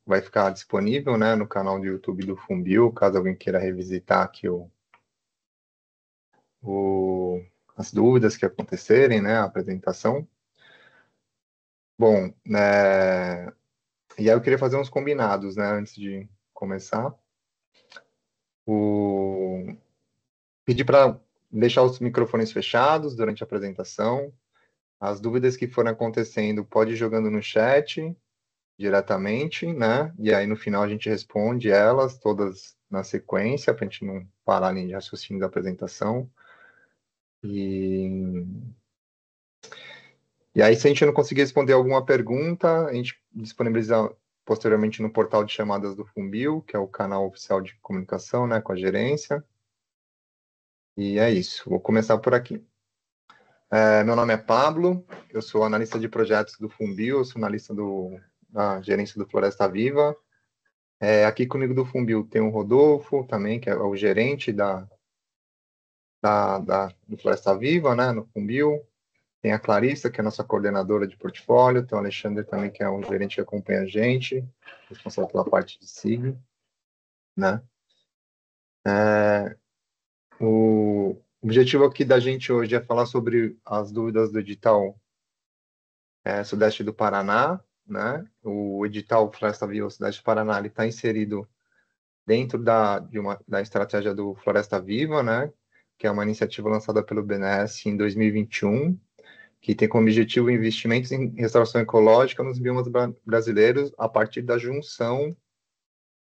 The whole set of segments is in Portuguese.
vai ficar disponível, né, no canal do YouTube do Funbil, caso alguém queira revisitar aqui as dúvidas que acontecerem, né, a apresentação. Bom, né, e aí eu queria fazer uns combinados, né, antes de começar. Pedir para deixar os microfones fechados durante a apresentação. As dúvidas que forem acontecendo, pode ir jogando no chat diretamente, né? E aí no final a gente responde elas todas na sequência, para a gente não parar nem de raciocínio da apresentação. E aí, se a gente não conseguir responder alguma pergunta, a gente disponibiliza posteriormente no portal de chamadas do Funbil, que é o canal oficial de comunicação, né, com a gerência. E é isso, vou começar por aqui. Meu nome é Pablo, eu sou analista de projetos do Funbil, eu sou analista da gerência do Floresta Viva. Aqui comigo do Funbil tem o Rodolfo também, que é o gerente do Floresta Viva, né, no Funbil. Tem a Clarissa, que é a nossa coordenadora de portfólio. Tem o Alexandre também, que é um gerente que acompanha a gente, responsável pela parte de SIG, né? O objetivo aqui da gente hoje é falar sobre as dúvidas do edital Sudeste do Paraná, né? O edital Floresta Viva Sudeste do Paraná está inserido dentro da estratégia do Floresta Viva, né? Que é uma iniciativa lançada pelo BNDES em 2021, que tem como objetivo investimentos em restauração ecológica nos biomas brasileiros a partir da junção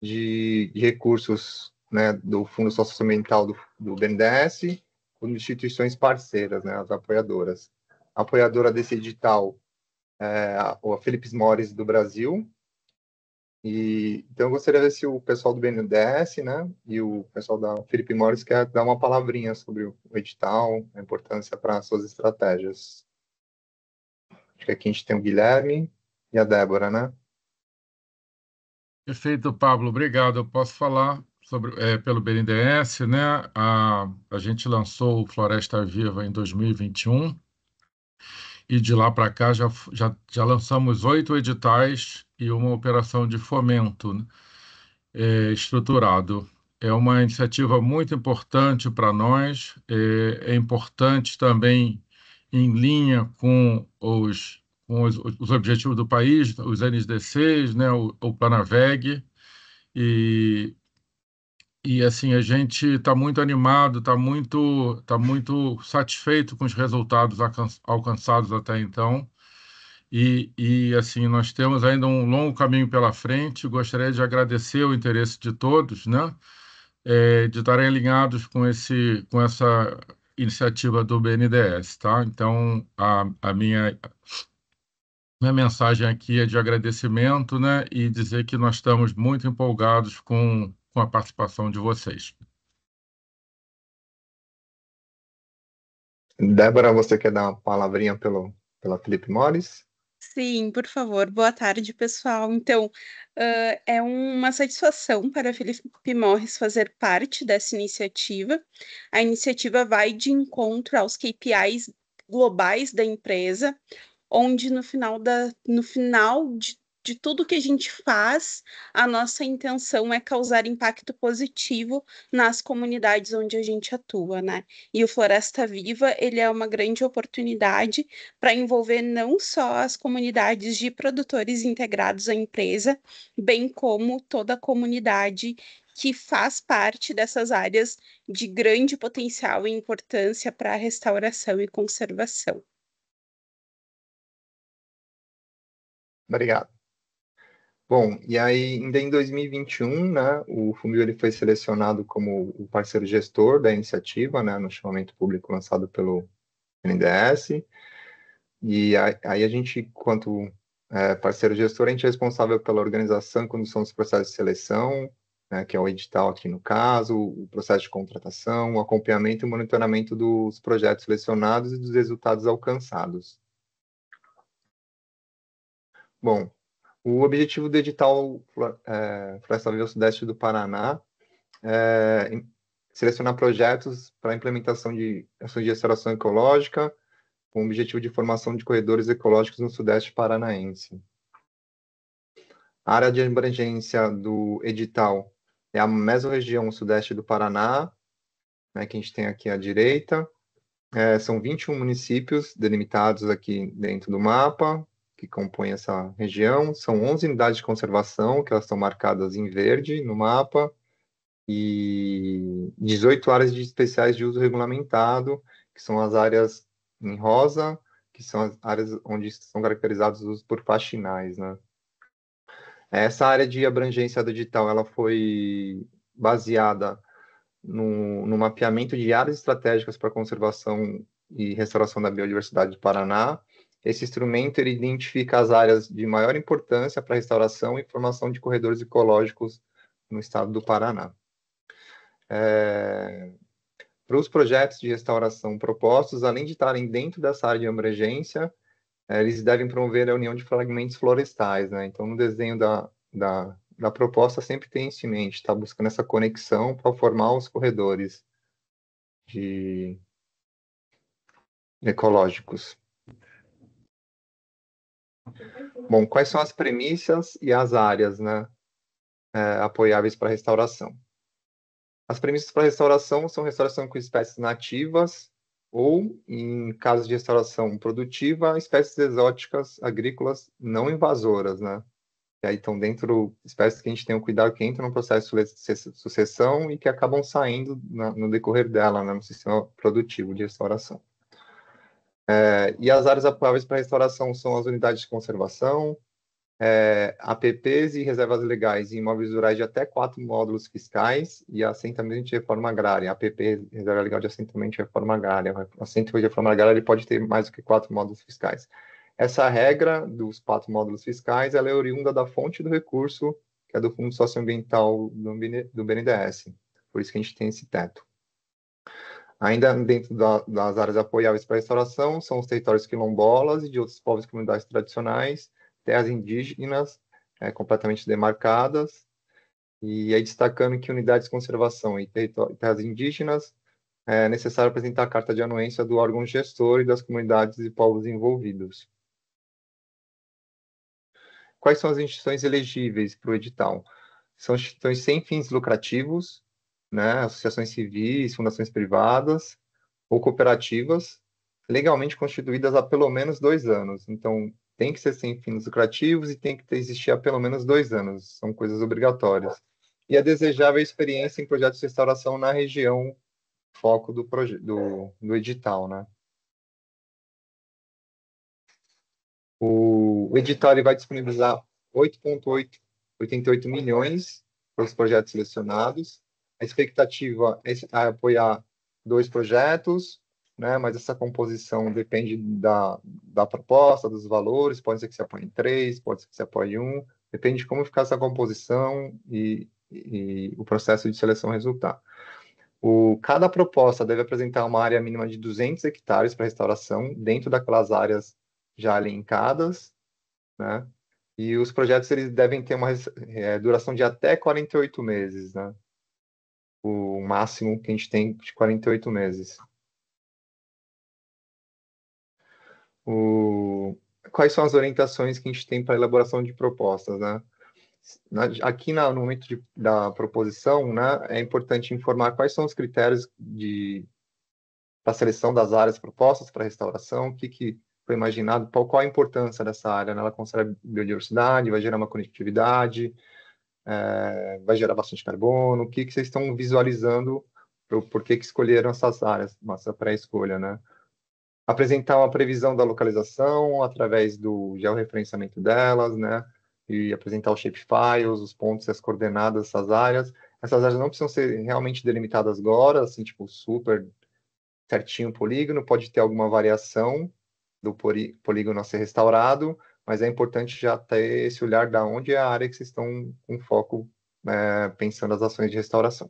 de recursos, né, do Fundo Socioambiental do BNDES com instituições parceiras, né, as apoiadoras. A apoiadora desse edital é a Philip Morris do Brasil. Então, eu gostaria de ver se o pessoal do BNDES, né, e o pessoal da Philip Morris quer dar uma palavrinha sobre o edital, a importância para as suas estratégias. Acho que aqui a gente tem o Guilherme e a Débora, né? Perfeito, Pablo. Obrigado. Eu posso falar pelo BNDES, né? A gente lançou o Floresta Viva em 2021 e de lá para cá já lançamos 8 editais e uma operação de fomento, né, estruturado. É uma iniciativa muito importante para nós, é importante também em linha com os objetivos do país, os NDCs, né, o Planaveg, e, e assim, a gente está muito animado, tá muito satisfeito com os resultados alcançados até então. Assim, nós temos ainda um longo caminho pela frente. Gostaria de agradecer o interesse de todos, né? De estarem alinhados com essa iniciativa do BNDES, tá? Então, a minha mensagem aqui é de agradecimento, né? E dizer que nós estamos muito empolgados com a participação de vocês. Débora, você quer dar uma palavrinha pela Felipe Morris? Sim, por favor. Boa tarde, pessoal. Então, é uma satisfação para a Philip Morris fazer parte dessa iniciativa. A iniciativa vai de encontro aos KPIs globais da empresa, onde no final de tudo que a gente faz, a nossa intenção é causar impacto positivo nas comunidades onde a gente atua, né? E o Floresta Viva, ele é uma grande oportunidade para envolver não só as comunidades de produtores integrados à empresa, bem como toda a comunidade que faz parte dessas áreas de grande potencial e importância para a restauração e conservação. Obrigado. Bom, e aí, ainda em 2021, né, o Funbil ele foi selecionado como o parceiro gestor da iniciativa, né, no chamamento público lançado pelo BNDES. E aí a gente, quanto parceiro gestor, a gente é responsável pela organização e condução dos processos de seleção, né, que é o edital aqui no caso, o processo de contratação, o acompanhamento e monitoramento dos projetos selecionados e dos resultados alcançados. Bom, o objetivo do edital Floresta Viva Sudeste do Paraná é selecionar projetos para implementação de ações de restauração ecológica, com o objetivo de formação de corredores ecológicos no Sudeste paranaense. A área de abrangência do edital é a mesorregião sudeste do Paraná, né, que a gente tem aqui à direita. São 21 municípios delimitados aqui dentro do mapa, que compõem essa região. São 11 unidades de conservação, que elas estão marcadas em verde no mapa, e 18 áreas especiais de uso regulamentado, que são as áreas em rosa, que são as áreas onde são caracterizados os usos por faxinais, né? Essa área de abrangência do edital, ela foi baseada no mapeamento de áreas estratégicas para conservação e restauração da biodiversidade do Paraná. Esse instrumento ele identifica as áreas de maior importância para a restauração e formação de corredores ecológicos no estado do Paraná. Para os projetos de restauração propostos, além de estarem dentro dessa área de abrangência, eles devem promover a união de fragmentos florestais, né? Então, no desenho da proposta sempre tem isso em mente, está buscando essa conexão para formar os corredores ecológicos. Bom, quais são as premissas e as áreas, né, apoiáveis para restauração? As premissas para restauração são restauração com espécies nativas ou, em casos de restauração produtiva, espécies exóticas agrícolas não invasoras, né? E aí estão dentro espécies que a gente tem o cuidado que entram no processo de sucessão e que acabam saindo no decorrer dela, né, no sistema produtivo de restauração. E as áreas apoiáveis para restauração são as unidades de conservação, APPs e reservas legais em imóveis rurais de até 4 módulos fiscais e assentamento de reforma agrária. APP, reserva legal de assentamento de reforma agrária. Assentamento de reforma agrária ele pode ter mais do que 4 módulos fiscais. Essa regra dos 4 módulos fiscais ela é oriunda da fonte do recurso, que é do Fundo Socioambiental do BNDES. Por isso que a gente tem esse teto. Ainda dentro das áreas apoiáveis para a restauração, são os territórios quilombolas e de outros povos e comunidades tradicionais, terras indígenas completamente demarcadas, e aí destacando que unidades de conservação e terras indígenas é necessário apresentar a carta de anuência do órgão gestor e das comunidades e povos envolvidos. Quais são as instituições elegíveis para o edital? São instituições sem fins lucrativos, né, associações civis, fundações privadas ou cooperativas, legalmente constituídas há pelo menos 2 anos. Então, tem que ser sem fins lucrativos e tem que existir há pelo menos 2 anos. São coisas obrigatórias. E é desejável a experiência em projetos de restauração na região foco do edital, né? O edital ele vai disponibilizar 8,88 milhões para os projetos selecionados. A expectativa é apoiar 2 projetos, né? Mas essa composição depende da proposta, dos valores. Pode ser que se apoie em 3, pode ser que se apoie em 1. Depende de como ficar essa composição e o processo de seleção resultar. Cada proposta deve apresentar uma área mínima de 200 hectares para restauração, dentro daquelas áreas já elencadas, né? E os projetos eles devem ter uma duração de até 48 meses, né? O máximo que a gente tem de 48 meses. Quais são as orientações que a gente tem para a elaboração de propostas, né? Aqui no momento da proposição, né, é importante informar quais são os critérios para a seleção das áreas propostas para restauração, o que foi imaginado, qual a importância dessa área, né? Ela conserva biodiversidade, vai gerar uma conectividade, vai gerar bastante carbono, o que vocês estão visualizando, por que escolheram essas áreas, essa pré-escolha, né? Apresentar uma previsão da localização através do georreferenciamento delas, né? E apresentar os shapefiles, os pontos e as coordenadas dessas áreas. Essas áreas não precisam ser realmente delimitadas agora, assim, tipo, super certinho o polígono, pode ter alguma variação do polígono a ser restaurado, mas é importante já ter esse olhar da onde é a área que vocês estão com foco pensando as ações de restauração.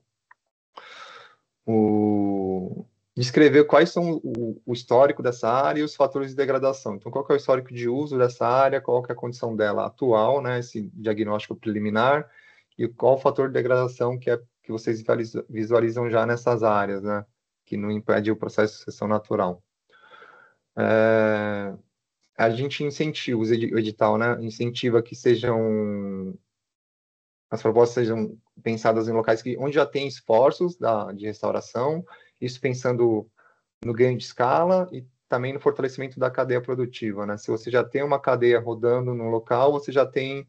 Descrever quais são o histórico dessa área e os fatores de degradação. Então, qual que é o histórico de uso dessa área, qual que é a condição dela atual, né, esse diagnóstico preliminar, e qual o fator de degradação que vocês visualizam já nessas áreas, né, que não impede o processo de sucessão natural. A gente incentiva, o edital, né, incentiva que sejam as propostas sejam pensadas em locais onde já tem esforços de restauração, isso pensando no ganho de escala e também no fortalecimento da cadeia produtiva, né? Se você já tem uma cadeia rodando no local, você já tem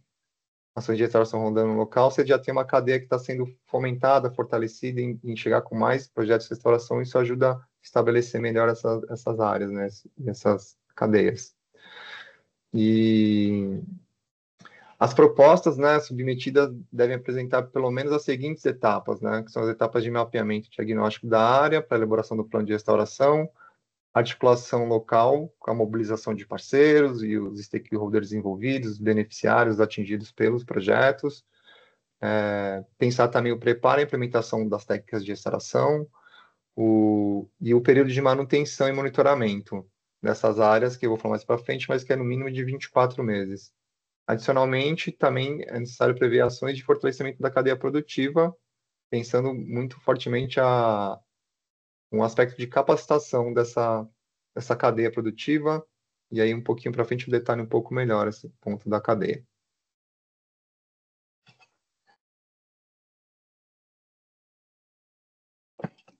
ações de restauração rodando no local, você já tem uma cadeia que está sendo fomentada, fortalecida em chegar com mais projetos de restauração, isso ajuda a estabelecer melhor essas áreas, né? Essas cadeias. E as propostas, né, submetidas devem apresentar pelo menos as seguintes etapas, né, que são as etapas de mapeamento diagnóstico da área para elaboração do plano de restauração, articulação local com a mobilização de parceiros e os stakeholders envolvidos, os beneficiários atingidos pelos projetos, pensar também o preparo e implementação das técnicas de restauração, e o período de manutenção e monitoramento dessas áreas, que eu vou falar mais para frente, mas que é no mínimo de 24 meses. Adicionalmente, também é necessário prever ações de fortalecimento da cadeia produtiva, pensando muito fortemente um aspecto de capacitação dessa cadeia produtiva, e aí um pouquinho para frente eu detalhe um pouco melhor esse ponto da cadeia.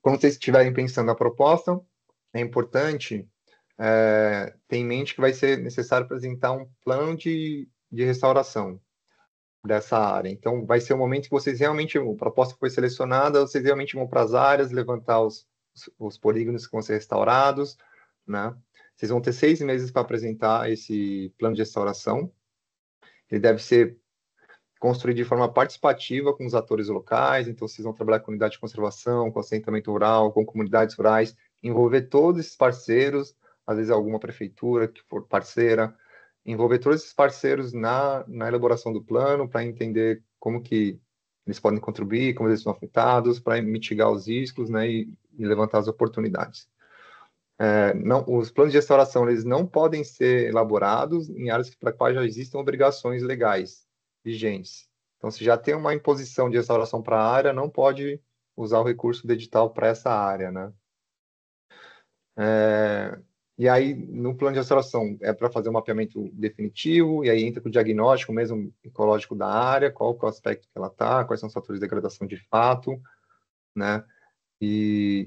Quando vocês estiverem pensando na proposta, é importante ter em mente que vai ser necessário apresentar um plano de restauração dessa área. Então, vai ser o momento que vocês realmente, a proposta foi selecionada, vocês realmente vão para as áreas, levantar os polígonos que vão ser restaurados, né? Vocês vão ter 6 meses para apresentar esse plano de restauração. Ele deve ser construído de forma participativa com os atores locais, então vocês vão trabalhar com unidade de conservação, com assentamento rural, com comunidades rurais, envolver todos esses parceiros, às vezes alguma prefeitura que for parceira, envolver todos esses parceiros na elaboração do plano, para entender como que eles podem contribuir, como eles são afetados, para mitigar os riscos, né, e levantar as oportunidades. Os planos de restauração eles não podem ser elaborados em áreas para as quais já existem obrigações legais vigentes. Então, se já tem uma imposição de restauração para a área, não pode usar o recurso do edital para essa área, né? E aí, no plano de restauração, é para fazer um mapeamento definitivo, e aí entra com o diagnóstico mesmo ecológico da área, qual que é o aspecto que ela está, quais são os fatores de degradação de fato, né? E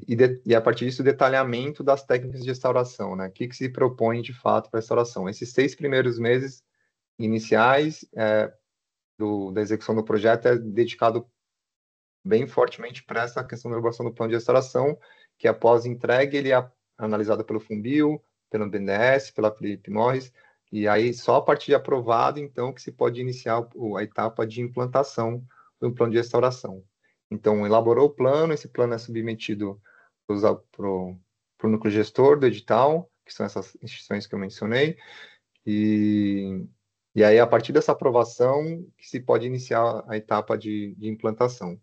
a partir disso, o detalhamento das técnicas de restauração, né? O que se propõe, de fato, para a restauração. Esses 6 primeiros meses iniciais da execução do projeto é dedicado bem fortemente para essa questão da elaboração do plano de restauração, que após entregue, ele é analisado pelo Funbil, pelo BNDES, pela Philip Morris, e aí só a partir de aprovado, então, que se pode iniciar a etapa de implantação do plano de restauração. Então, elaborou o plano, esse plano é submetido para o núcleo gestor do edital, que são essas instituições que eu mencionei, e aí, a partir dessa aprovação, que se pode iniciar a etapa de implantação.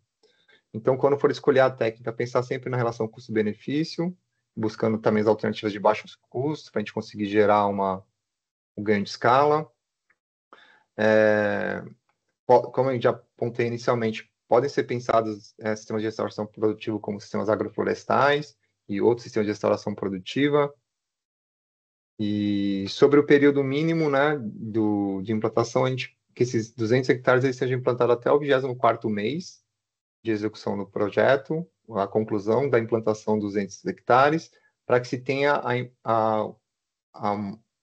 Então, quando for escolher a técnica, pensar sempre na relação custo-benefício, buscando também as alternativas de baixos custos, para a gente conseguir gerar um ganho de escala. Como eu já apontei inicialmente, podem ser pensados sistemas de restauração produtiva como sistemas agroflorestais e outros sistemas de restauração produtiva. E sobre o período mínimo, né, de implantação, que esses 200 hectares eles sejam implantados até o 24º mês de execução do projeto, a conclusão da implantação dos 200 hectares, para que se tenha a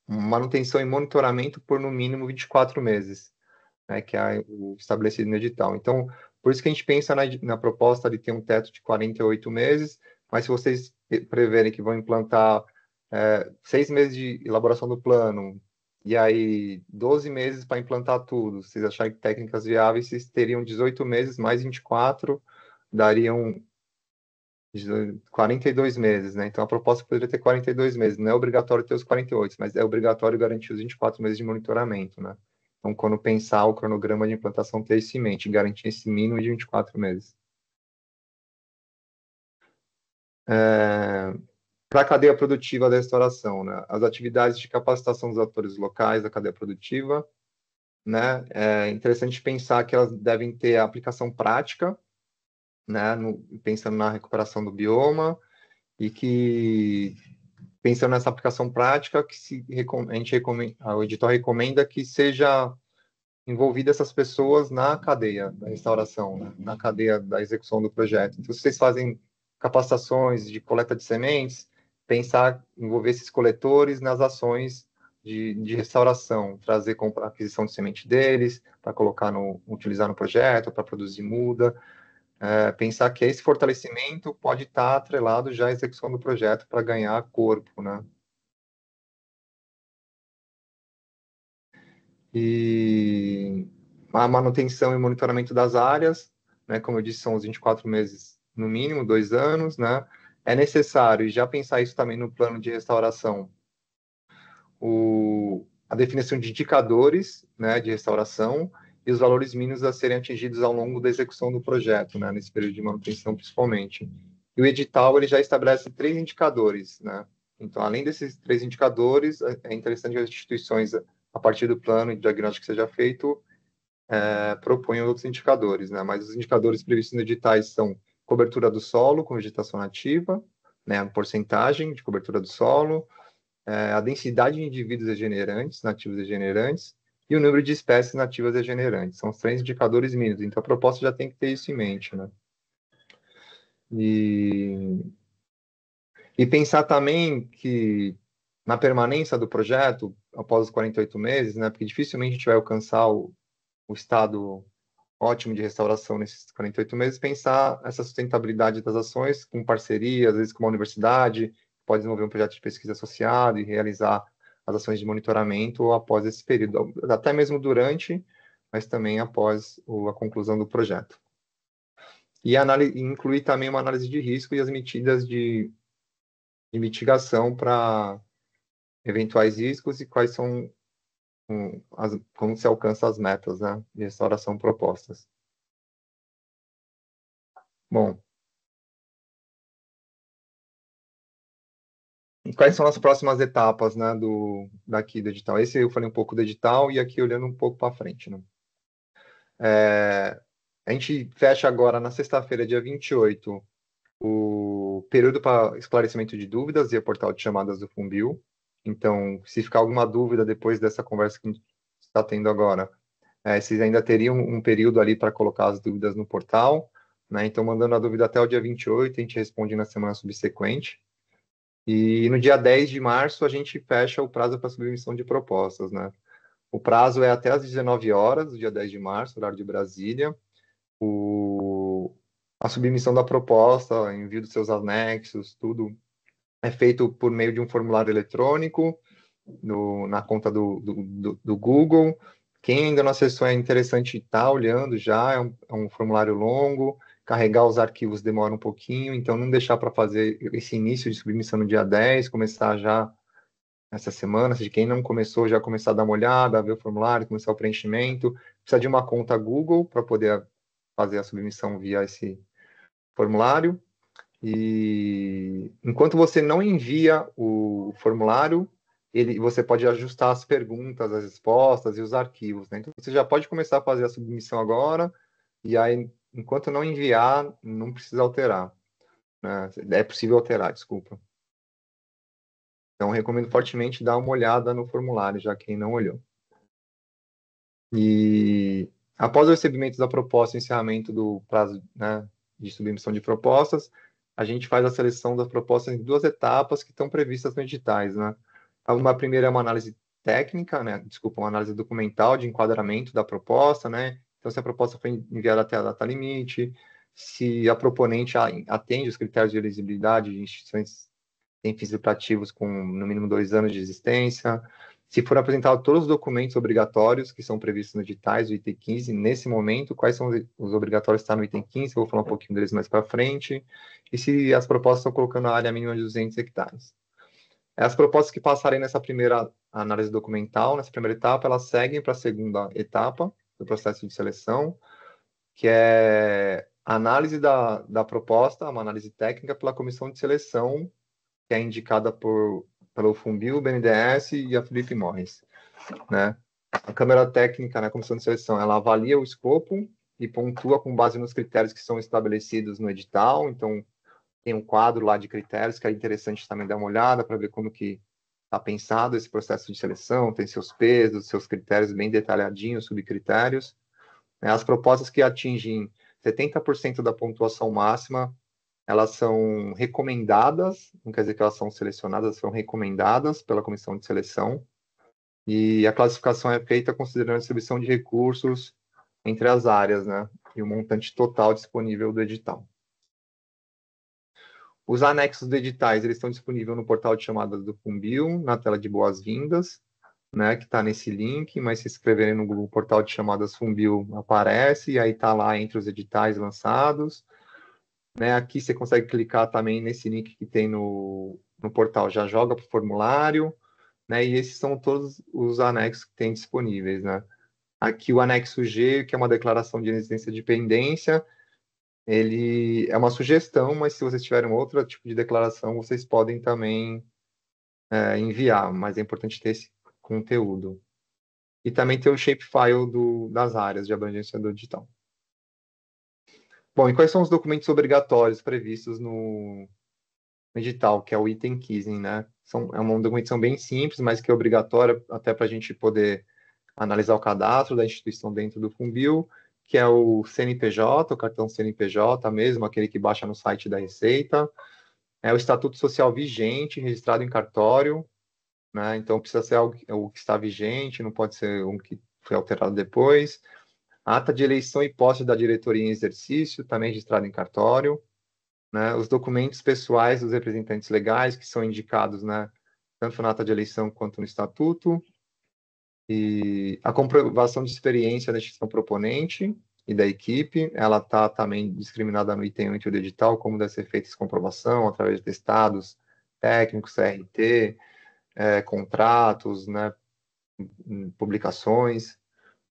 manutenção e monitoramento por no mínimo 24 meses, né, que é o estabelecido no edital. Então, por isso que a gente pensa na proposta de ter um teto de 48 meses, mas se vocês preverem que vão implantar 6 meses de elaboração do plano, e aí 12 meses para implantar tudo, vocês acharem que técnicas viáveis, vocês teriam 18 meses mais 24, dariam 42 meses, né? Então, a proposta poderia ter 42 meses. Não é obrigatório ter os 48, mas é obrigatório garantir os 24 meses de monitoramento, né? Então, quando pensar o cronograma de implantação, ter isso em mente, garantir esse mínimo de 24 meses. Para a cadeia produtiva da restauração, né? As atividades de capacitação dos atores locais da cadeia produtiva, né? É interessante pensar que elas devem ter a aplicação prática, né? Pensando na recuperação do bioma, e que, pensando nessa aplicação prática, que a gente o edital recomenda que seja envolvida essas pessoas na cadeia da restauração, né? Na cadeia da execução do projeto. Então, se vocês fazem capacitações de coleta de sementes, pensar, envolver esses coletores nas ações de restauração, trazer a aquisição de semente deles, para utilizar no projeto, para produzir muda, pensar que esse fortalecimento pode estar atrelado já à execução do projeto para ganhar corpo, né? E a manutenção e monitoramento das áreas, né? Como eu disse, são os 24 meses no mínimo, 2 anos, né? É necessário, e já pensar isso também no plano de restauração, a definição de indicadores, né, de restauração e os valores mínimos a serem atingidos ao longo da execução do projeto, né, nesse período de manutenção principalmente. E o edital ele já estabelece 3 indicadores, né? Então, além desses 3 indicadores, é interessante que as instituições, a partir do plano de diagnóstico que seja feito, proponham outros indicadores, né? Mas os indicadores previstos nos editais são cobertura do solo com vegetação nativa, né, a porcentagem de cobertura do solo, a densidade de indivíduos regenerantes, nativos regenerantes, e o número de espécies nativas regenerantes. São os 3 indicadores mínimos, então a proposta já tem que ter isso em mente, né? E pensar também que na permanência do projeto, após os 48 meses, né, porque dificilmente a gente vai alcançar o estado ótimo de restauração nesses 48 meses, pensar essa sustentabilidade das ações com parceria, às vezes com uma universidade, pode desenvolver um projeto de pesquisa associado e realizar as ações de monitoramento após esse período, até mesmo durante, mas também após a conclusão do projeto. E incluir também uma análise de risco e as medidas de mitigação para eventuais riscos e quais são como se alcança as metas, né, de restauração propostas. Bom, quais são as próximas etapas, né, daqui do edital? Esse eu falei um pouco do edital e aqui olhando um pouco para frente, né? A gente fecha agora na sexta-feira, dia 28, o período para esclarecimento de dúvidas e o portal de chamadas do Funbil. Então, se ficar alguma dúvida depois dessa conversa que a gente está tendo agora, vocês ainda teriam um período ali para colocar as dúvidas no portal, né? Então, mandando a dúvida até o dia 28, a gente responde na semana subsequente. E no dia 10 de março, a gente fecha o prazo para submissão de propostas, né? O prazo é até às 19 horas, do dia 10 de março, horário de Brasília. A submissão da proposta, envio dos seus anexos, tudo é feito por meio de um formulário eletrônico na conta do Google. Quem ainda não acessou, é interessante estar olhando já, é um formulário longo, carregar os arquivos demora um pouquinho, então não deixar para fazer esse início de submissão no dia 10, começar já essa semana, se quem não começou, já começar a dar uma olhada, ver o formulário, começar o preenchimento, precisa de uma conta Google para poder fazer a submissão via esse formulário. E enquanto você não envia o formulário, você pode ajustar as perguntas, as respostas e os arquivos, né? Então, você já pode começar a fazer a submissão agora, e aí, enquanto não enviar, não precisa alterar, né? É possível alterar, desculpa. Então, recomendo fortemente dar uma olhada no formulário, já quem não olhou. E após o recebimento da proposta e encerramento do prazo, né, de submissão de propostas, a gente faz a seleção das propostas em 2 etapas que estão previstas nos editais, né? Uma primeira é uma análise técnica, né? Desculpa, uma análise documental de enquadramento da proposta, né? Então, se a proposta foi enviada até a data limite, se a proponente atende os critérios de elegibilidade de instituições sem fins lucrativos com no mínimo 2 anos de existência, se for apresentado todos os documentos obrigatórios que são previstos nos editais do item 15, nesse momento, quais são os obrigatórios que estão no item 15, eu vou falar um pouquinho deles mais para frente, e se as propostas estão colocando a área mínima de 200 hectares. As propostas que passarem nessa primeira análise documental, nessa primeira etapa, elas seguem para a segunda etapa do processo de seleção, que é a análise da proposta, uma análise técnica pela comissão de seleção, que é indicada pelo Funbil, o BNDES e a Philip Morris, né? A Câmara Técnica, na Comissão de Seleção, ela avalia o escopo e pontua com base nos critérios que são estabelecidos no edital. Então, tem um quadro lá de critérios que é interessante também dar uma olhada para ver como que Está pensado esse processo de seleção, tem seus pesos, seus critérios bem detalhadinhos, subcritérios. As propostas que atingem 70% da pontuação máxima, elas são recomendadas, não quer dizer que elas são selecionadas, são recomendadas pela comissão de seleção. E a classificação é feita considerando a distribuição de recursos entre as áreas, né? E o montante total disponível do edital. Os anexos dos editais, eles estão disponíveis no portal de chamadas do Funbil, na tela de boas-vindas, né, que está nesse link, mas se inscreverem no Google Portal de Chamadas Funbil aparece, e aí está lá entre os editais lançados. Né, aqui você consegue clicar também nesse link que tem no portal, já joga para o formulário, né, e esses são todos os anexos que tem disponíveis. Né. Aqui o anexo G, que é uma declaração de residência de dependência, ele é uma sugestão, mas se vocês tiverem outro tipo de declaração, vocês podem também enviar, mas é importante ter esse conteúdo. E também tem o shapefile das áreas de abrangência do edital. Bom, e quais são os documentos obrigatórios previstos no edital, que é o item 15, né? É uma documentação bem simples, mas que é obrigatória até para a gente poder analisar o cadastro da instituição dentro do Funbil, que é o CNPJ, o cartão CNPJ mesmo, aquele que baixa no site da Receita, é o Estatuto Social vigente, registrado em cartório, né? Então precisa ser o que está vigente, não pode ser um que foi alterado depois. Ata de eleição e posse da diretoria em exercício, também registrado em cartório, né? Os documentos pessoais dos representantes legais, que são indicados, né, tanto na ata de eleição quanto no estatuto, e a comprovação de experiência da instituição proponente e da equipe, ela está também discriminada no item 8 do edital, como deve ser feita essa comprovação, através de testados técnicos, CRT, contratos, né, publicações,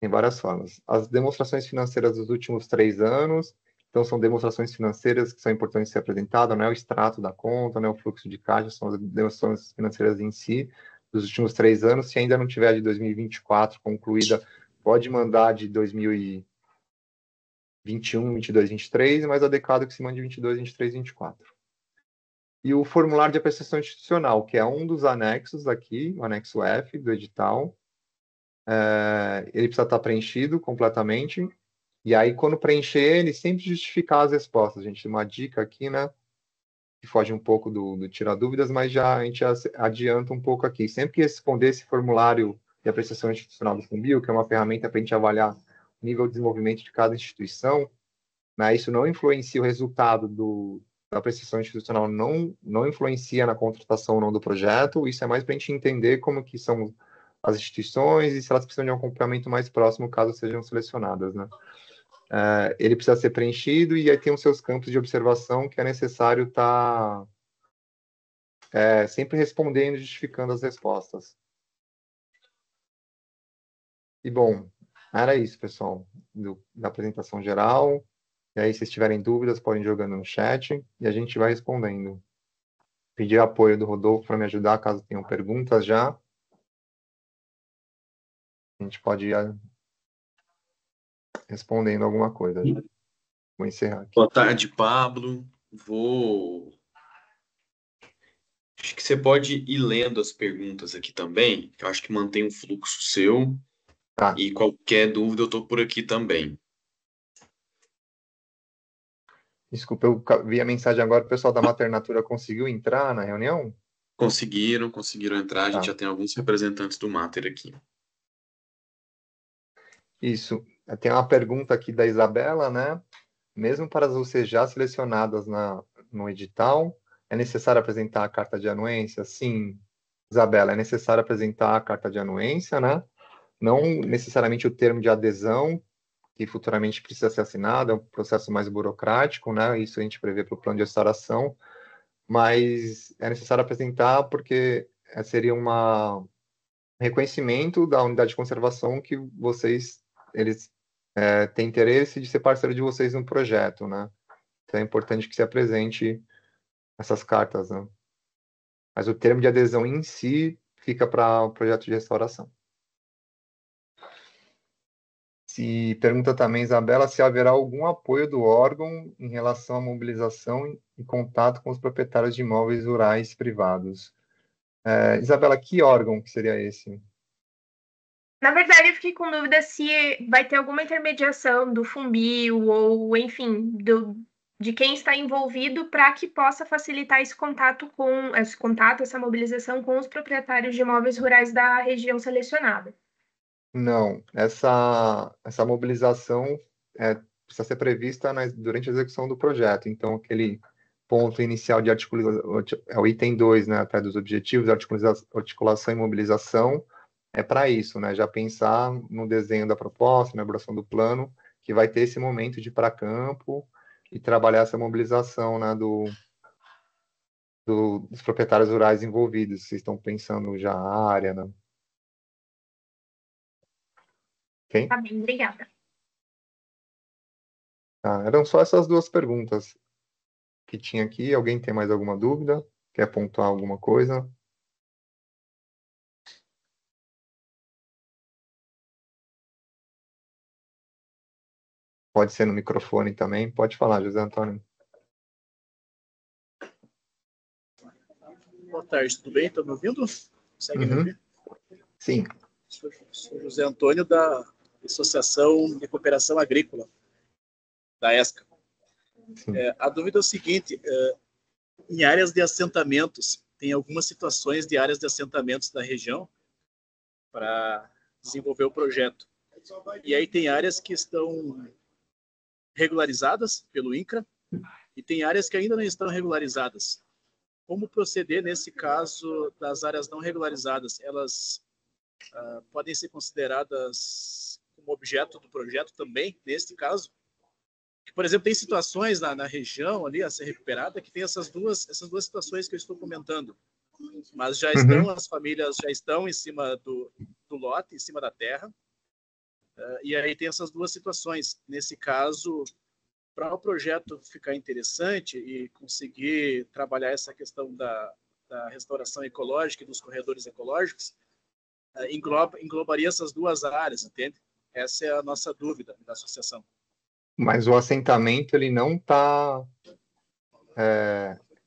tem várias formas. As demonstrações financeiras dos últimos 3 anos, então são demonstrações financeiras que são importantes de ser apresentadas, não é o extrato da conta, não é o fluxo de caixa, são as demonstrações financeiras em si, dos últimos 3 anos. Se ainda não tiver de 2024 concluída, pode mandar de 2021, 22, 23, mais adequado que se mande 22, 23, 24. E o formulário de apreciação institucional, que é um dos anexos aqui, o anexo F do edital, ele precisa estar preenchido completamente. E aí, quando preencher ele, sempre justificar as respostas. A gente tem uma dica aqui, né? Que foge um pouco do tirar dúvidas, mas a gente adianta um pouco aqui. Sempre que responder esse formulário de apreciação institucional do Funbil, que é uma ferramenta para a gente avaliar o nível de desenvolvimento de cada instituição, né? Isso não influencia o resultado da apreciação institucional, não influencia na contratação ou não do projeto. Isso é mais para a gente entender como que são as instituições e se elas precisam de um acompanhamento mais próximo, caso sejam selecionadas, né? Ele precisa ser preenchido e aí tem os seus campos de observação que é necessário estar sempre respondendo e justificando as respostas. E, bom, era isso, pessoal, da apresentação geral. E aí, se tiverem dúvidas, podem ir jogando no chat e a gente vai respondendo. Pedir apoio do Rodolfo para me ajudar, caso tenham perguntas já. A gente pode ir respondendo alguma coisa. Vou encerrar aqui. Boa tarde, Pablo. Acho que você pode ir lendo as perguntas aqui também, que eu acho que mantém um fluxo seu. Tá. E qualquer dúvida, eu estou por aqui também. Desculpa, eu vi a mensagem agora, o pessoal da Maternatura conseguiu entrar na reunião? Conseguiram entrar, a gente Tá. já tem alguns representantes do Mater aqui. Isso. Tem uma pergunta aqui da Isabela, né? Mesmo para as UCs já selecionadas no edital, é necessário apresentar a carta de anuência? Sim, Isabela, é necessário apresentar a carta de anuência, né? Não necessariamente o termo de adesão, que futuramente precisa ser assinado, é um processo mais burocrático, né? Isso a gente prevê para o plano de restauração, mas é necessário apresentar porque seria um reconhecimento da unidade de conservação que eles têm interesse de ser parceiro de vocês no projeto, né? Então é importante que se apresente essas cartas, né? Mas o termo de adesão em si fica para o projeto de restauração. Se pergunta também, Isabela, se haverá algum apoio do órgão em relação à mobilização e contato com os proprietários de imóveis rurais privados. Isabela, que órgão que seria esse? Na verdade, eu fiquei com dúvida se vai ter alguma intermediação do Funbil ou, enfim, de quem está envolvido para que possa facilitar esse contato, essa mobilização com os proprietários de imóveis rurais da região selecionada. Não, essa mobilização precisa ser prevista durante a execução do projeto. Então, aquele ponto inicial de articulação, é o item 2, né, até dos objetivos, articulação e mobilização, é para isso, né, já pensar no desenho da proposta, na elaboração do plano, que vai ter esse momento de ir para campo e trabalhar essa mobilização, né, dos proprietários rurais envolvidos. Vocês estão pensando já a área, né? Okay? Tá bem, obrigada. Eram só essas duas perguntas que tinha aqui. Alguém tem mais alguma dúvida? Quer pontuar alguma coisa? Pode ser no microfone também. Pode falar, José Antônio. Boa tarde, tudo bem? Estão me ouvindo? Consegue me ouvir? Sim. Sou José Antônio, da Associação de Cooperação Agrícola, da ESCA. A dúvida é o seguinte, em áreas de assentamentos, tem algumas situações de áreas de assentamentos da região para desenvolver o projeto. E aí tem áreas que estão regularizadas pelo INCRA e tem áreas que ainda não estão regularizadas. Como proceder nesse caso das áreas não regularizadas? Elas podem ser consideradas como objeto do projeto também, neste caso? Por exemplo, tem situações na região ali a ser recuperada que tem essas duas situações que eu estou comentando. Mas já estão, as famílias já estão em cima do lote, em cima da terra. E aí tem essas duas situações. Nesse caso, para o projeto ficar interessante e conseguir trabalhar essa questão da restauração ecológica e dos corredores ecológicos, englobaria essas duas áreas, entende? Essa é a nossa dúvida da associação. Mas o assentamento ele não está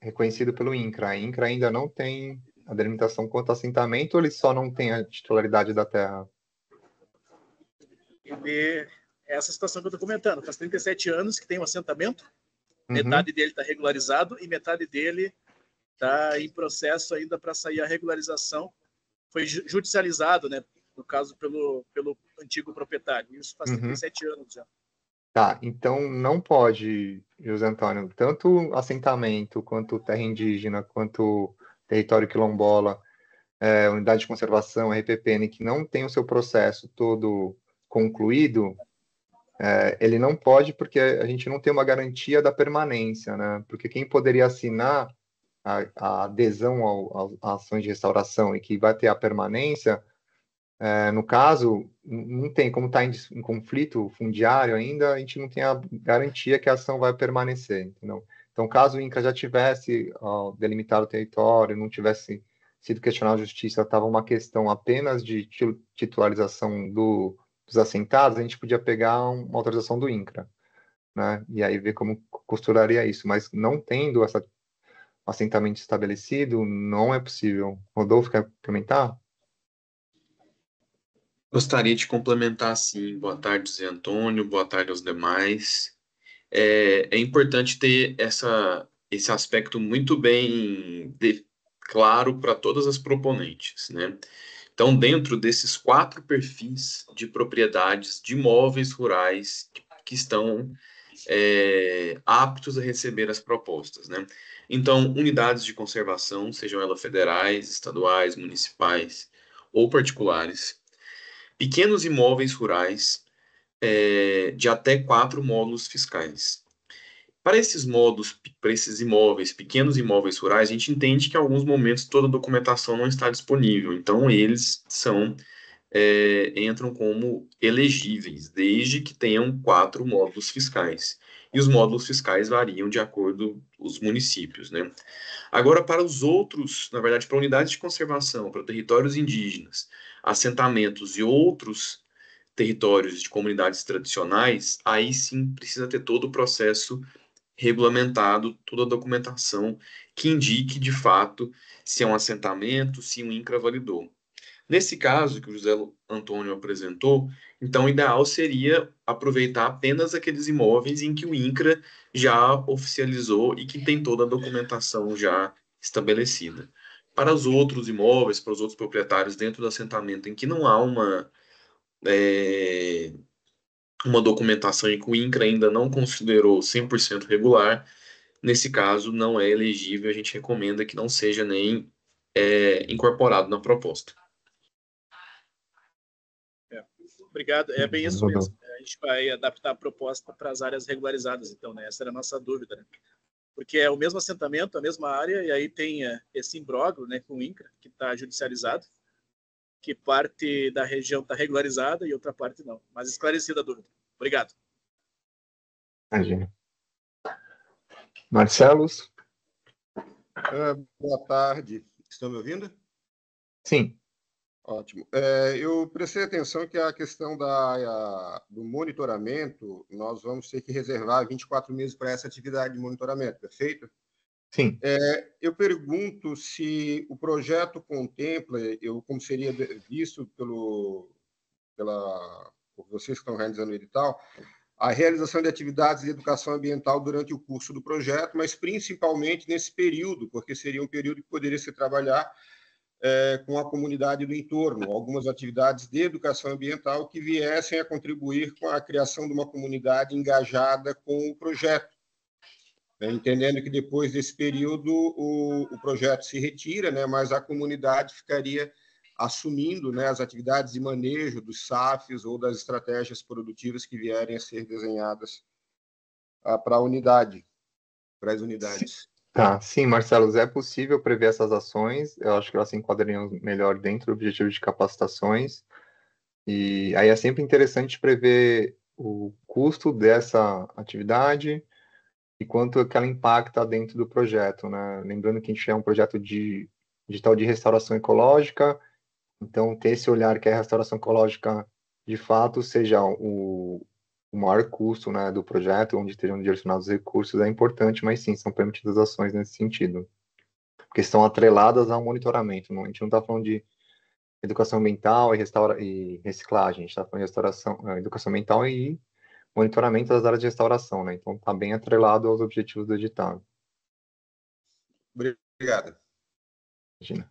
reconhecido pelo INCRA. A INCRA ainda não tem a delimitação quanto ao assentamento, ou ele só não tem a titularidade da terra? Essa situação que eu estou comentando, faz 37 anos que tem um assentamento, metade dele está regularizado e metade dele está em processo ainda para sair a regularização. Foi judicializado, né, no caso, pelo antigo proprietário. Isso faz 37 anos já. Tá, então não pode, José Antônio, tanto assentamento, quanto terra indígena, quanto território quilombola, unidade de conservação, RPPN, que não tem o seu processo todo concluído, ele não pode porque a gente não tem uma garantia da permanência, né? Porque quem poderia assinar a adesão às ações de restauração e que vai ter a permanência, no caso, não tem, como está em conflito fundiário ainda, a gente não tem a garantia que a ação vai permanecer, entendeu? Então, caso o INCRA já tivesse delimitado o território, não tivesse sido questionado a justiça, estava uma questão apenas de titularização dos assentados, a gente podia pegar uma autorização do INCRA, né? E aí ver como costuraria isso, mas não tendo esse assentamento estabelecido, não é possível. Rodolfo, quer complementar? Gostaria de complementar, sim. Boa tarde, Zé Antônio. Boa tarde aos demais. É importante ter esse aspecto muito bem claro para todas as proponentes, né? Então, dentro desses 4 perfis de propriedades de imóveis rurais que estão aptos a receber as propostas, né? Então, unidades de conservação, sejam elas federais, estaduais, municipais ou particulares, pequenos imóveis rurais de até 4 módulos fiscais. Para esses imóveis, pequenos imóveis rurais, a gente entende que em alguns momentos toda a documentação não está disponível, então eles entram como elegíveis, desde que tenham 4 módulos fiscais. E os módulos fiscais variam de acordo com os municípios, né? Agora, para os outros, na verdade, para unidades de conservação, para territórios indígenas, assentamentos e outros territórios de comunidades tradicionais, aí sim precisa ter todo o processo regulamentado toda a documentação que indique, de fato, se é um assentamento, se o INCRA validou. Nesse caso que o José Antônio apresentou, então o ideal seria aproveitar apenas aqueles imóveis em que o INCRA já oficializou e que tem toda a documentação já estabelecida. Para os outros imóveis, para os outros proprietários dentro do assentamento em que não há uma documentação e que o INCRA ainda não considerou 100% regular, nesse caso não é elegível, a gente recomenda que não seja nem incorporado na proposta. Obrigado, é bem isso mesmo. A gente vai adaptar a proposta para as áreas regularizadas, então, né? Essa era a nossa dúvida, né? Porque é o mesmo assentamento, a mesma área, e aí tem esse imbróglio, né, com o INCRA, que está judicializado, que parte da região está regularizada e outra parte não. Mas esclarecida a dúvida. Obrigado. Imagina. Marcelos? Boa tarde. Estão me ouvindo? Sim. Ótimo. Eu prestei atenção que a questão do monitoramento, nós vamos ter que reservar 24 meses para essa atividade de monitoramento, perfeito? Sim. Eu pergunto se o projeto contempla, como seria visto por vocês que estão realizando o edital, a realização de atividades de educação ambiental durante o curso do projeto, mas principalmente nesse período, porque seria um período que poderia se trabalhar com a comunidade do entorno, algumas atividades de educação ambiental que viessem a contribuir com a criação de uma comunidade engajada com o projeto. Entendendo que depois desse período o projeto se retira, né, mas a comunidade ficaria assumindo, né, as atividades de manejo dos SAFs ou das estratégias produtivas que vierem a ser desenhadas para a unidade, para as unidades. Tá, sim, Marcelo, é possível prever essas ações, eu acho que elas se enquadrariam melhor dentro do objetivo de capacitações, e aí é sempre interessante prever o custo dessa atividade e quanto que ela impacta dentro do projeto, né? Lembrando que a gente é um projeto digital de restauração ecológica, então ter esse olhar que a restauração ecológica, de fato, seja o maior custo, né, do projeto, onde estejam direcionados os recursos, é importante, mas sim, são permitidas ações nesse sentido, porque estão atreladas ao monitoramento. A gente não está falando de educação ambiental e reciclagem, a gente está falando de restauração, educação ambiental e monitoramento das áreas de restauração, né? Então está bem atrelado aos objetivos do edital. Obrigado. Imagina.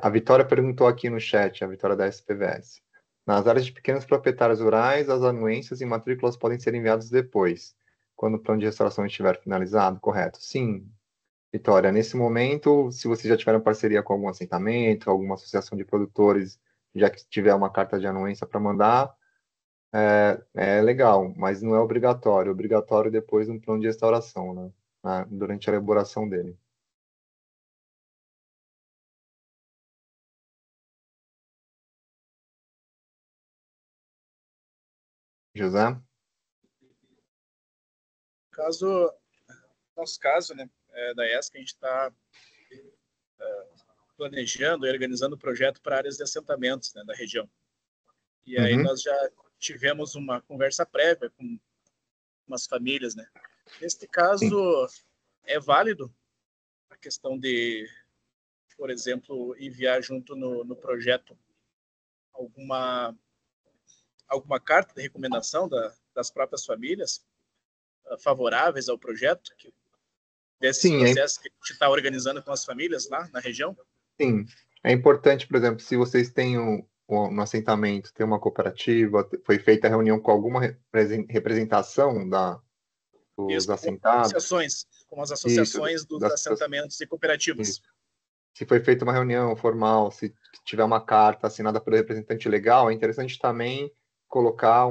A Vitória perguntou aqui no chat, a Vitória da SPVS. Nas áreas de pequenos proprietários rurais, as anuências e matrículas podem ser enviadas depois, quando o plano de restauração estiver finalizado, correto? Sim, Vitória. Nesse momento, se vocês já tiveram parceria com algum assentamento, alguma associação de produtores, já que tiver uma carta de anuência para mandar, é legal, mas não é obrigatório. É obrigatório depois do plano de restauração, né? Durante a elaboração dele. José? Nosso caso, né, da ESC, a gente está planejando e organizando o projeto para áreas de assentamentos, né, da região. E aí nós já tivemos uma conversa prévia com umas famílias, né? Neste caso, é válido a questão de, por exemplo, enviar junto no projeto alguma carta de recomendação das próprias famílias favoráveis ao projeto, desses processos que a gente está organizando com as famílias lá na região? Sim, é importante, por exemplo, se vocês têm no assentamento, tem uma cooperativa, foi feita a reunião com alguma representação dos assentados. Com as associações dos assentamentos e cooperativas. Isso. Se foi feita uma reunião formal, se tiver uma carta assinada pelo representante legal, é interessante também colocar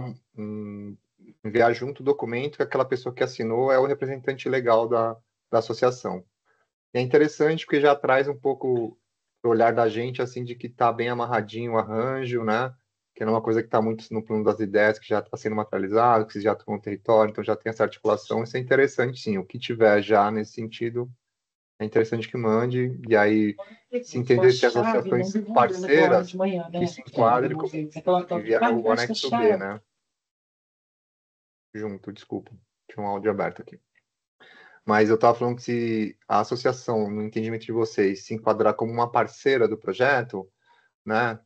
enviar junto o documento que aquela pessoa que assinou é o representante legal da associação. E é interessante porque já traz um pouco o olhar da gente, assim, de que está bem amarradinho o arranjo, né? Que não é uma coisa que está muito no plano das ideias, que já está sendo materializado, que vocês já estão no território, então já tem essa articulação. Isso é interessante, sim. O que tiver já nesse sentido, é interessante que mande, e aí, se entender que as associações parceiras que se enquadrem como enviar o anexo B, né? Junto, desculpa. Tinha um áudio aberto aqui. Mas eu estava falando que se a associação, no entendimento de vocês, se enquadrar como uma parceira do projeto, né,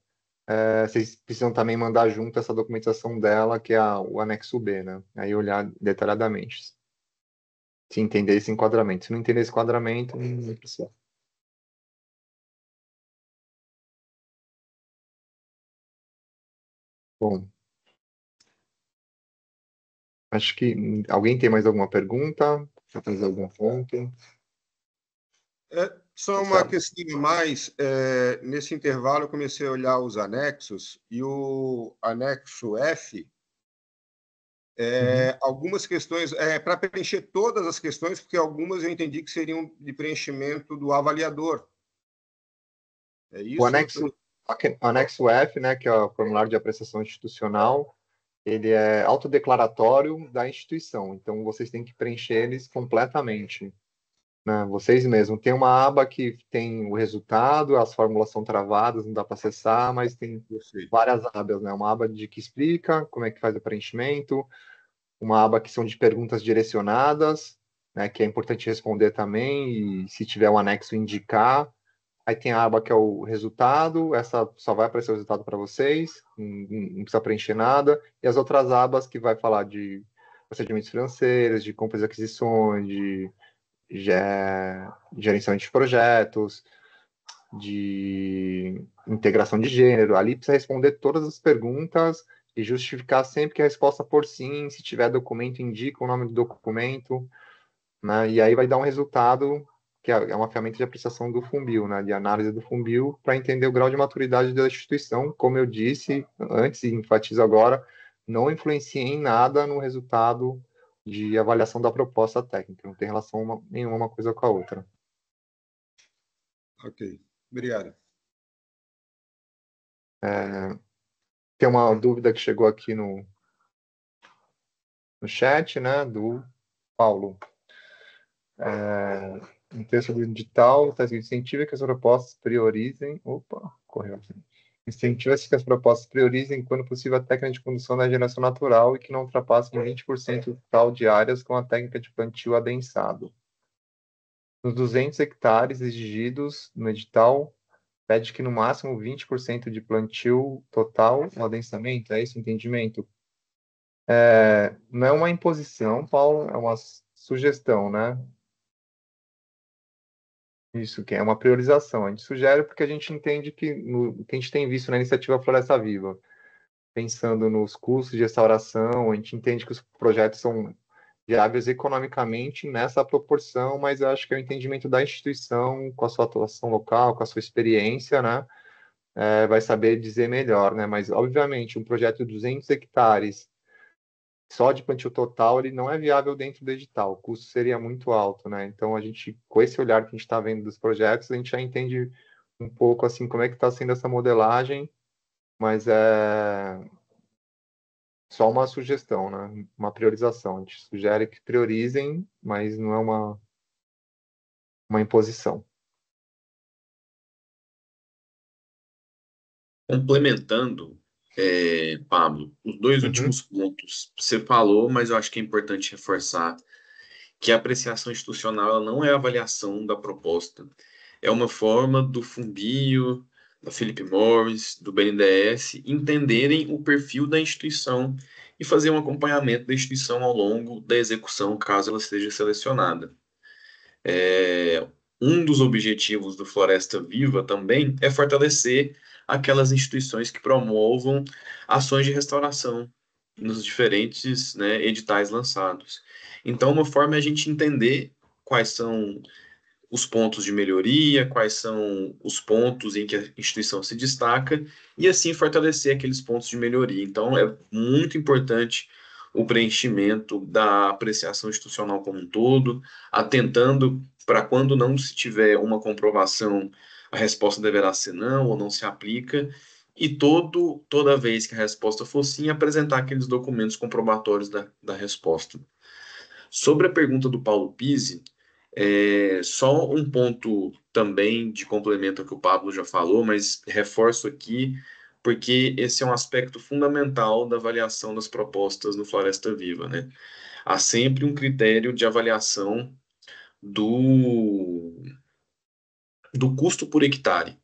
vocês precisam também mandar junto essa documentação dela, que é o anexo B, né? Aí olhar detalhadamente. Se entender esse enquadramento. Se não entender esse enquadramento, não precisa. Bom, acho que alguém tem mais alguma pergunta? Quer fazer algum ponto? Só uma questão mais. Nesse intervalo, eu comecei a olhar os anexos, e o anexo F, algumas questões, para preencher todas as questões, porque algumas eu entendi que seriam de preenchimento do avaliador. É isso? O anexo F, né, que é o formulário de apreciação institucional, ele é autodeclaratório da instituição, então vocês têm que preencher eles completamente, né? Vocês mesmos. Tem uma aba que tem o resultado, as fórmulas são travadas, não dá para acessar, mas tem várias abas, né? Uma aba que explica como é que faz o preenchimento, uma aba que são de perguntas direcionadas, né, que é importante responder também, e se tiver um anexo, indicar. Aí tem a aba que é o resultado, essa só vai aparecer o resultado para vocês, não precisa preencher nada. E as outras abas que vai falar de procedimentos financeiros, de compras e aquisições, de gerenciamento de projetos, de integração de gênero. Ali precisa responder todas as perguntas e justificar sempre que a resposta for sim. Se tiver documento, indica o nome do documento, né? E aí vai dar um resultado que é uma ferramenta de apreciação do Funbil, né? De análise do Funbil, para entender o grau de maturidade da instituição. Como eu disse antes e enfatizo agora, não influencia em nada no resultado de avaliação da proposta técnica. Não tem relação nenhuma uma coisa com a outra. Ok, obrigado. Tem uma dúvida que chegou aqui no chat, né, do Paulo. No texto do edital, está escrito: incentiva que as propostas priorizem... Opa, correu aqui. Incentiva-se que as propostas priorizem, quando possível, a técnica de condução da geração natural e que não ultrapassem 20% do total de áreas com a técnica de plantio adensado. Nos 200 hectares exigidos no edital, pede que no máximo 20% de plantio total o adensamento. É esse o entendimento? Não é uma imposição, Paulo, é uma sugestão, né? Isso, que é uma priorização. A gente sugere porque a gente entende que que a gente tem visto na iniciativa Floresta Viva, pensando nos custos de restauração, a gente entende que os projetos são viáveis economicamente nessa proporção, mas eu acho que é o entendimento da instituição, com a sua atuação local, com a sua experiência, né? Vai saber dizer melhor, né? Mas, obviamente, um projeto de 200 hectares, só de plantio total, ele não é viável dentro do edital. O custo seria muito alto, né? Então, a gente, com esse olhar que a gente está vendo dos projetos, a gente já entende um pouco, assim, como é que está sendo essa modelagem, mas é só uma sugestão, né? Uma priorização. A gente sugere que priorizem, mas não é uma imposição. Complementando, Pablo, os dois últimos pontos você falou, mas eu acho que é importante reforçar que a apreciação institucional ela não é a avaliação da proposta. É uma forma do Fumbio, da Philip Morris, do BNDES entenderem o perfil da instituição e fazer um acompanhamento da instituição ao longo da execução, caso ela seja selecionada. Um dos objetivos do Floresta Viva também é fortalecer aquelas instituições que promovam ações de restauração nos diferentes, né, editais lançados. Então, uma forma é a gente entender quais são os pontos de melhoria, quais são os pontos em que a instituição se destaca, e assim fortalecer aqueles pontos de melhoria. Então, é muito importante o preenchimento da apreciação institucional como um todo, atentando para quando não se tiver uma comprovação, a resposta deverá ser não ou não se aplica, e toda vez que a resposta for sim, apresentar aqueles documentos comprobatórios da resposta. Sobre a pergunta do Paulo Pizzi, só um ponto também de complemento ao que o Pablo já falou, mas reforço aqui, porque esse é um aspecto fundamental da avaliação das propostas no Floresta Viva, né? Há sempre um critério de avaliação do custo por hectare.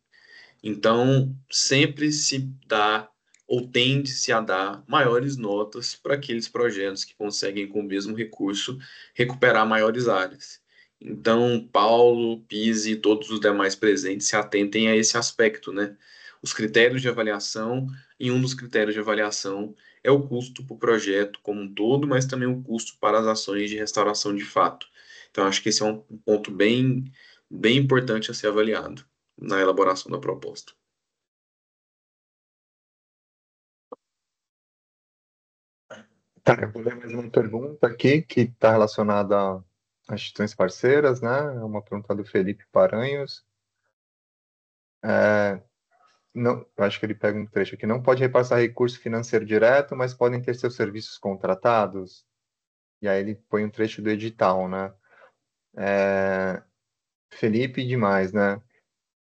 Então, sempre se dá ou tende-se a dar maiores notas para aqueles projetos que conseguem, com o mesmo recurso, recuperar maiores áreas. Então, Paulo, Pise e todos os demais presentes se atentem a esse aspecto, né? Os critérios de avaliação, e um dos critérios de avaliação é o custo para o projeto como um todo, mas também o custo para as ações de restauração de fato. Então, acho que esse é um ponto bem importante a ser avaliado na elaboração da proposta. Tá, eu vou ler mais uma pergunta aqui que está relacionada às instituições parceiras, né? É uma pergunta do Felipe Paranhos. Não, eu acho que ele pega um trecho aqui. Não pode repassar recurso financeiro direto, mas podem ter seus serviços contratados. E aí ele põe um trecho do edital, né? Felipe, demais, né?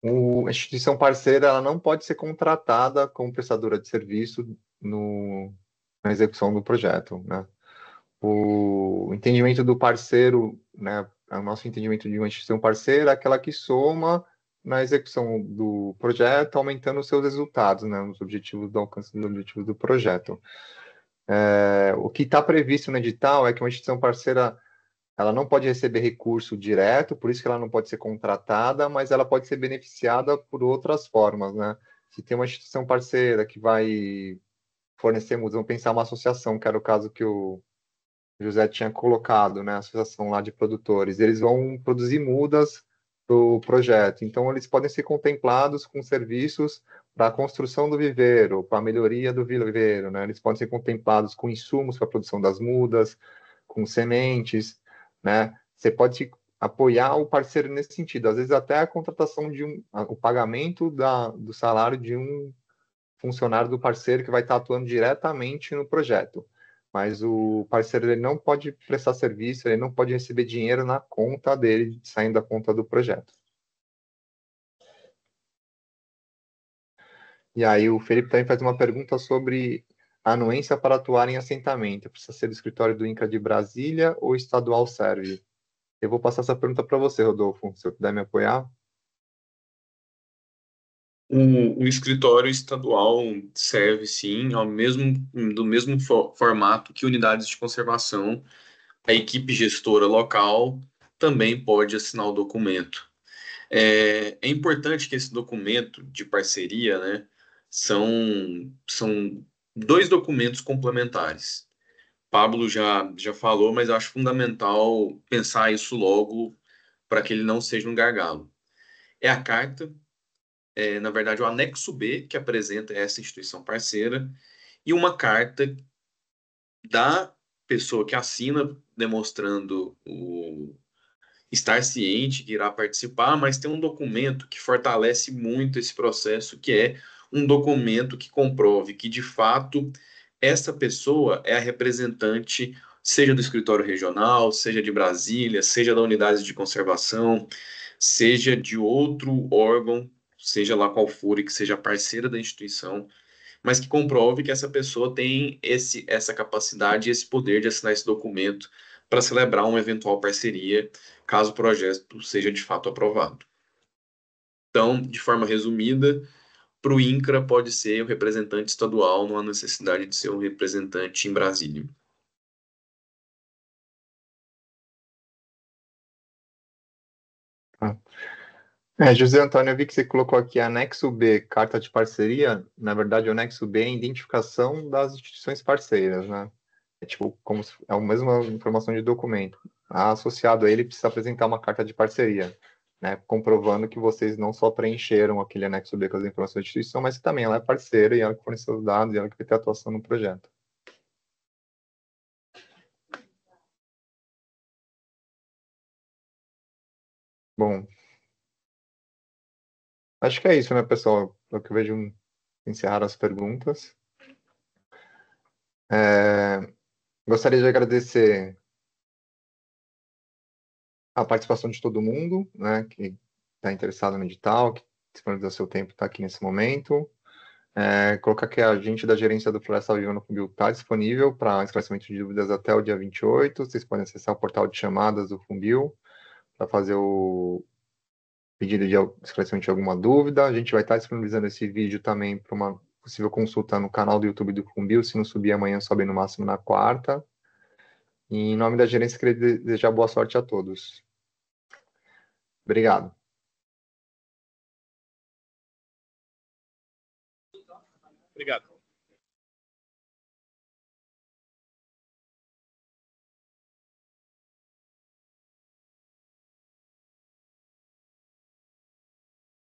A instituição parceira, ela não pode ser contratada como prestadora de serviço na execução do projeto, né? O entendimento do parceiro, né? O nosso entendimento de uma instituição parceira é aquela que soma na execução do projeto, aumentando os seus resultados, né? Os objetivos do alcance dos objetivos do projeto. O que está previsto no edital é que uma instituição parceira ela não pode receber recurso direto, por isso que ela não pode ser contratada, mas ela pode ser beneficiada por outras formas, né? Se tem uma instituição parceira que vai fornecer mudas, vamos pensar uma associação, que era o caso que o José tinha colocado, né? A associação lá de produtores, eles vão produzir mudas para o projeto, então eles podem ser contemplados com serviços para a construção do viveiro, para a melhoria do viveiro, né? Eles podem ser contemplados com insumos para a produção das mudas, com sementes, né? Você pode apoiar o parceiro nesse sentido, às vezes até a contratação o pagamento do salário de um funcionário do parceiro que vai estar atuando diretamente no projeto. Mas o parceiro ele não pode prestar serviço, ele não pode receber dinheiro na conta dele, saindo da conta do projeto. E aí o Felipe também faz uma pergunta sobre a anuência para atuar em assentamento. Precisa ser do escritório do INCRA de Brasília ou estadual serve? Eu vou passar essa pergunta para você, Rodolfo, se eu puder me apoiar. O escritório estadual serve, sim, do mesmo formato que unidades de conservação. A equipe gestora local também pode assinar o documento. É importante que esse documento de parceria, né, são dois documentos complementares. Pablo já falou, mas eu acho fundamental pensar isso logo para que ele não seja um gargalo. É a carta, na verdade, o anexo B, que apresenta essa instituição parceira, e uma carta da pessoa que assina, demonstrando estar ciente que irá participar, mas tem um documento que fortalece muito esse processo, que é um documento que comprove que, de fato, essa pessoa é a representante, seja do escritório regional, seja de Brasília, seja da unidade de conservação, seja de outro órgão, seja lá qual for, e que seja parceira da instituição, mas que comprove que essa pessoa tem essa capacidade e esse poder de assinar esse documento para celebrar uma eventual parceria, caso o projeto seja de fato aprovado. Então, de forma resumida, para o INCRA pode ser o representante estadual, não há necessidade de ser um representante em Brasília. José Antônio, eu vi que você colocou aqui anexo B, carta de parceria. Na verdade, o anexo B é a identificação das instituições parceiras, né? É tipo, é a mesma informação de documento. Associado a ele, precisa apresentar uma carta de parceria, né? Comprovando que vocês não só preencheram aquele anexo B com as informações da instituição, mas que também ela é parceira e ela que forneceu os dados e ela que vai ter atuação no projeto. Bom, acho que é isso, né, pessoal? É o que eu vejo encerrar as perguntas. Gostaria de agradecer a participação de todo mundo, né, que está interessado no edital, que disponibilizou seu tempo está aqui nesse momento. Colocar que a agente da gerência do Floresta Viva no Funbil está disponível para esclarecimento de dúvidas até o dia 28. Vocês podem acessar o portal de chamadas do Funbil para fazer o pedido de esclarecimento de alguma dúvida. A gente vai estar disponibilizando esse vídeo também para uma possível consulta no canal do YouTube do Fumbio. Se não subir amanhã, sobe no máximo na quarta. E, em nome da gerência, queria desejar boa sorte a todos. Obrigado. Obrigado.